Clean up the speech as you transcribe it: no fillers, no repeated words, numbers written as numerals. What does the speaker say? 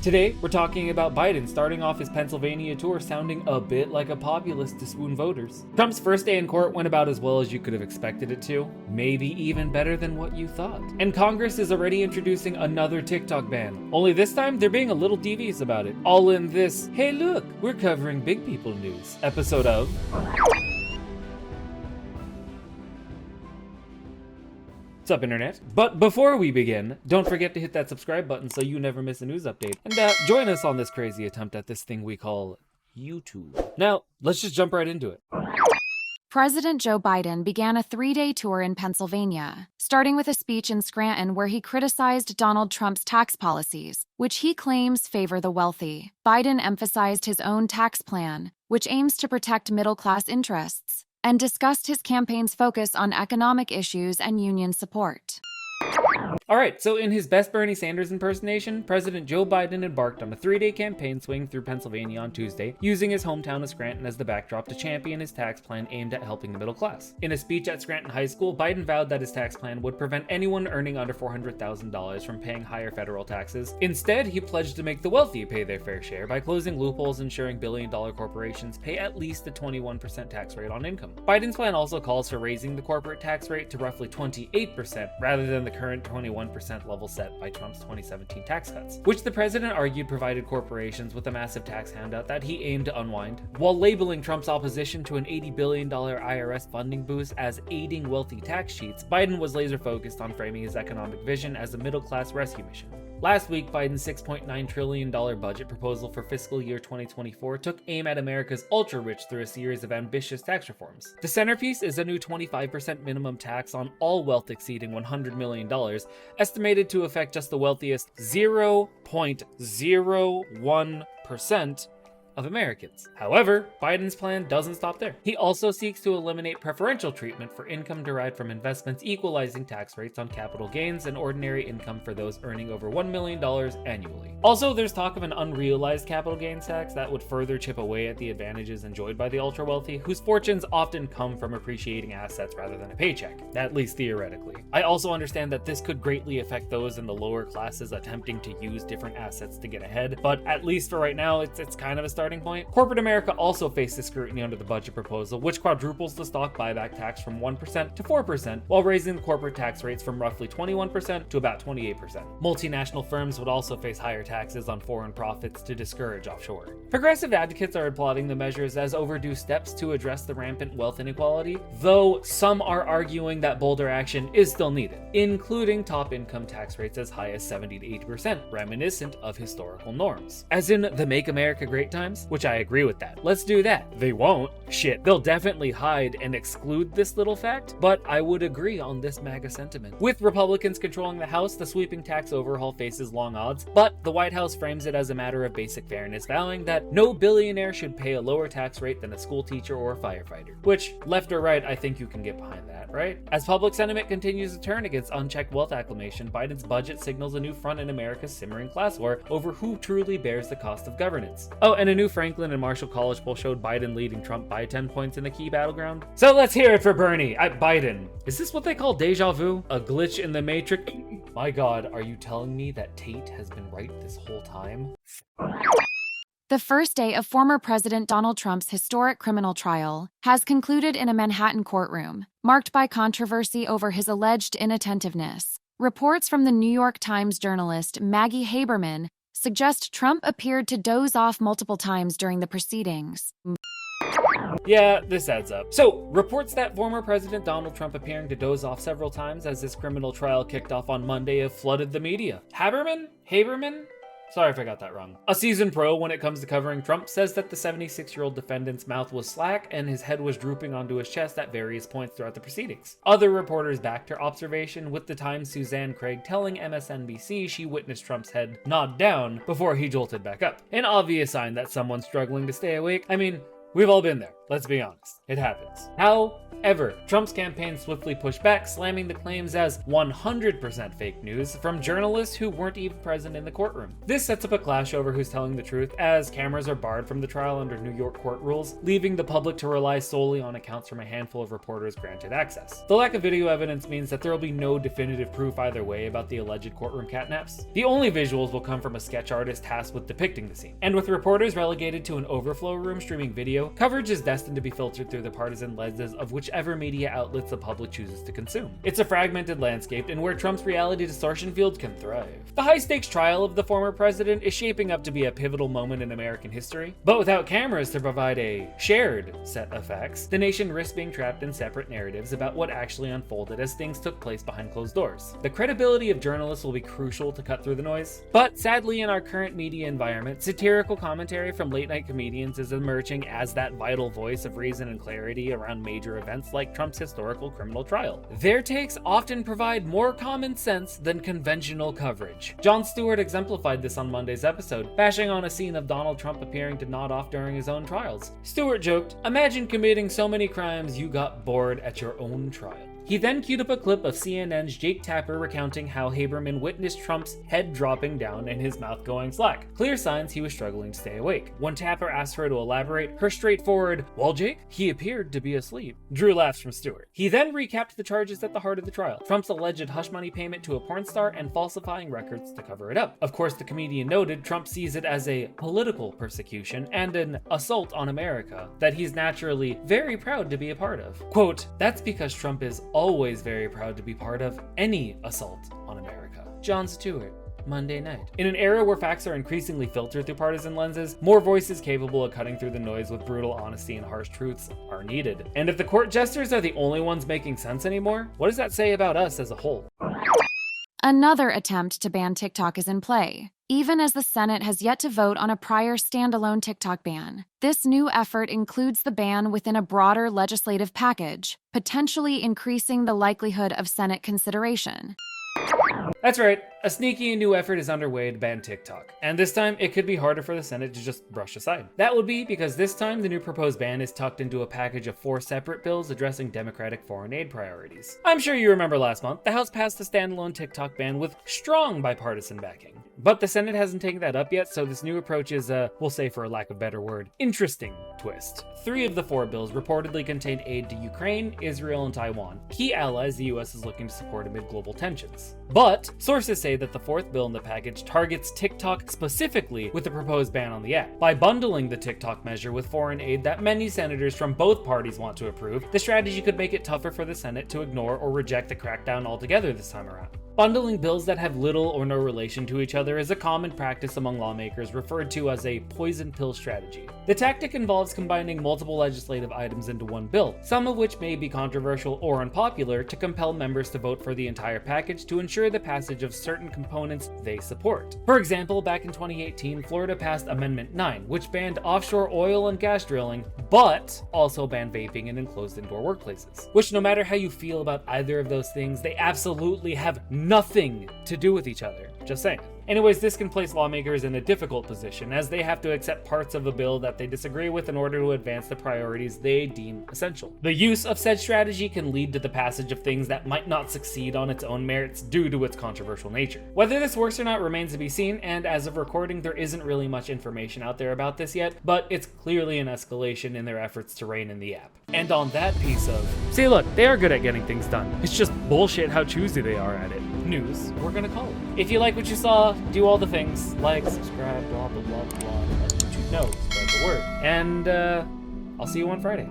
Today, we're talking about Biden starting off his Pennsylvania tour sounding a bit like a populist to swoon voters. Trump's first day in court went about as well as you could have expected it to, maybe even better than what you thought. And Congress is already introducing another TikTok ban, only this time they're being a little devious about it. All in this, hey look, we're covering big people news episode of What's up, Internet? But before we begin, don't forget to hit that subscribe button so you never miss a news update. And join us on this crazy attempt at this thing we call YouTube. Now, let's just jump right into it. President Joe Biden began a 3-day tour in Pennsylvania, starting with a speech in Scranton where he criticized Donald Trump's tax policies, which he claims favor the wealthy. Biden emphasized his own tax plan, which aims to protect middle-class interests, and discussed his campaign's focus on economic issues and union support. Alright, so in his best Bernie Sanders impersonation, President Joe Biden embarked on a 3-day campaign swing through Pennsylvania on Tuesday, using his hometown of Scranton as the backdrop to champion his tax plan aimed at helping the middle class. In a speech at Scranton High School, Biden vowed that his tax plan would prevent anyone earning under $400,000 from paying higher federal taxes. Instead, he pledged to make the wealthy pay their fair share by closing loopholes ensuring billion-dollar corporations pay at least a 21% tax rate on income. Biden's plan also calls for raising the corporate tax rate to roughly 28% rather than the current 21% level set by Trump's 2017 tax cuts, which the president argued provided corporations with a massive tax handout that he aimed to unwind. While labeling Trump's opposition to an $80 billion IRS funding boost as aiding wealthy tax cheats, Biden was laser focused on framing his economic vision as a middle-class rescue mission. Last week, Biden's $6.9 trillion budget proposal for fiscal year 2024 took aim at America's ultra-rich through a series of ambitious tax reforms. The centerpiece is a new 25% minimum tax on all wealth exceeding $100 million, estimated to affect just the wealthiest 0.01% of Americans. However, Biden's plan doesn't stop there. He also seeks to eliminate preferential treatment for income derived from investments, equalizing tax rates on capital gains and ordinary income for those earning over $1 million annually. Also, there's talk of an unrealized capital gains tax that would further chip away at the advantages enjoyed by the ultra-wealthy, whose fortunes often come from appreciating assets rather than a paycheck, at least theoretically. I also understand that this could greatly affect those in the lower classes attempting to use different assets to get ahead, but at least for right now, it's kind of a starting point. Corporate America also faces scrutiny under the budget proposal, which quadruples the stock buyback tax from 1% to 4%, while raising the corporate tax rates from roughly 21% to about 28%. Multinational firms would also face higher taxes on foreign profits to discourage offshore. Progressive advocates are applauding the measures as overdue steps to address the rampant wealth inequality, though some are arguing that bolder action is still needed, including top income tax rates as high as 70 to 80%, reminiscent of historical norms. As in the Make America Great times, which I agree with that. Let's do that. They won't. Shit. They'll definitely hide and exclude this little fact, but I would agree on this MAGA sentiment. With Republicans controlling the House, the sweeping tax overhaul faces long odds, but the White House frames it as a matter of basic fairness, vowing that no billionaire should pay a lower tax rate than a school teacher or a firefighter. Which, left or right, I think you can get behind that, right? As public sentiment continues to turn against unchecked wealth acclamation, Biden's budget signals a new front in America's simmering class war over who truly bears the cost of governance. Oh, and a new Franklin and Marshall College poll showed Biden leading Trump by 10 points in the key battleground. So let's hear it for Bernie. Biden. Is this what they call deja vu? A glitch in the matrix? My God, are you telling me that Tate has been right this whole time? The first day of former President Donald Trump's historic criminal trial has concluded in a Manhattan courtroom, marked by controversy over his alleged inattentiveness. Reports from the New York Times journalist Maggie Haberman suggest Trump appeared to doze off multiple times during the proceedings. Yeah, this adds up. So, reports that former President Donald Trump appearing to doze off several times as his criminal trial kicked off on Monday have flooded the media. Haberman? Sorry if I got that wrong. A seasoned pro when it comes to covering Trump says that the 76-year-old defendant's mouth was slack and his head was drooping onto his chest at various points throughout the proceedings. Other reporters backed her observation, with the Times' Suzanne Craig telling MSNBC she witnessed Trump's head nod down before he jolted back up. An obvious sign that someone's struggling to stay awake. I mean, we've all been there. Let's be honest. It happens. ever. Trump's campaign swiftly pushed back, slamming the claims as 100% fake news from journalists who weren't even present in the courtroom. This sets up a clash over who's telling the truth, as cameras are barred from the trial under New York court rules, leaving the public to rely solely on accounts from a handful of reporters granted access. The lack of video evidence means that there will be no definitive proof either way about the alleged courtroom catnaps. The only visuals will come from a sketch artist tasked with depicting the scene. And with reporters relegated to an overflow room streaming video, coverage is destined to be filtered through the partisan lenses of whichever media outlets the public chooses to consume. It's a fragmented landscape in where Trump's reality distortion field can thrive. The high-stakes trial of the former president is shaping up to be a pivotal moment in American history, but without cameras to provide a shared set of facts, the nation risks being trapped in separate narratives about what actually unfolded as things took place behind closed doors. The credibility of journalists will be crucial to cut through the noise, but sadly in our current media environment, satirical commentary from late-night comedians is emerging as that vital voice of reason and clarity around major events like Trump's historical criminal trial. Their takes often provide more common sense than conventional coverage. Jon Stewart exemplified this on Monday's episode, bashing on a scene of Donald Trump appearing to nod off during his own trials. Stewart joked, "Imagine committing so many crimes you got bored at your own trial." He then queued up a clip of CNN's Jake Tapper recounting how Haberman witnessed Trump's head dropping down and his mouth going slack, clear signs he was struggling to stay awake. When Tapper asked her to elaborate, her straightforward, "Well, Jake, he appeared to be asleep," drew laughs from Stewart. He then recapped the charges at the heart of the trial: Trump's alleged hush money payment to a porn star and falsifying records to cover it up. Of course, the comedian noted Trump sees it as a political persecution and an assault on America that he's naturally very proud to be a part of. Quote, "That's because Trump is always very proud to be part of any assault on America." Jon Stewart, Monday night. In an era where facts are increasingly filtered through partisan lenses, more voices capable of cutting through the noise with brutal honesty and harsh truths are needed. And if the court jesters are the only ones making sense anymore, what does that say about us as a whole? Another attempt to ban TikTok is in play, even as the Senate has yet to vote on a prior standalone TikTok ban. This new effort includes the ban within a broader legislative package, potentially increasing the likelihood of Senate consideration. That's right, a sneaky new effort is underway to ban TikTok, and this time it could be harder for the Senate to just brush aside. That would be because this time the new proposed ban is tucked into a package of 4 separate bills addressing Democratic foreign aid priorities. I'm sure you remember last month, the House passed a standalone TikTok ban with strong bipartisan backing. But the Senate hasn't taken that up yet, so this new approach is we'll say for a lack of a better word, interesting twist. 3 of the 4 bills reportedly contain aid to Ukraine, Israel, and Taiwan, key allies the US is looking to support amid global tensions. But sources say that the 4th bill in the package targets TikTok specifically with the proposed ban on the app. By bundling the TikTok measure with foreign aid that many senators from both parties want to approve, the strategy could make it tougher for the Senate to ignore or reject the crackdown altogether this time around. Bundling bills that have little or no relation to each other is a common practice among lawmakers referred to as a poison pill strategy. The tactic involves combining multiple legislative items into one bill, some of which may be controversial or unpopular, to compel members to vote for the entire package to ensure the passage of certain components they support. For example, back in 2018, Florida passed Amendment 9, which banned offshore oil and gas drilling, but also banned vaping in enclosed indoor workplaces. Which, no matter how you feel about either of those things, they absolutely have nothing to do with each other. Just saying. Anyways, this can place lawmakers in a difficult position, as they have to accept parts of a bill that they disagree with in order to advance the priorities they deem essential. The use of said strategy can lead to the passage of things that might not succeed on its own merits due to its controversial nature. Whether this works or not remains to be seen, and as of recording, there isn't really much information out there about this yet, but it's clearly an escalation in their efforts to rein in the app. And on that piece of, see look, they are good at getting things done. It's just bullshit how choosy they are at it. News, we're gonna call it. If you like what you saw, do all the things. Like, subscribe, blah, blah, blah, blah. Let YouTube know, spread the word. And, I'll see you on Friday.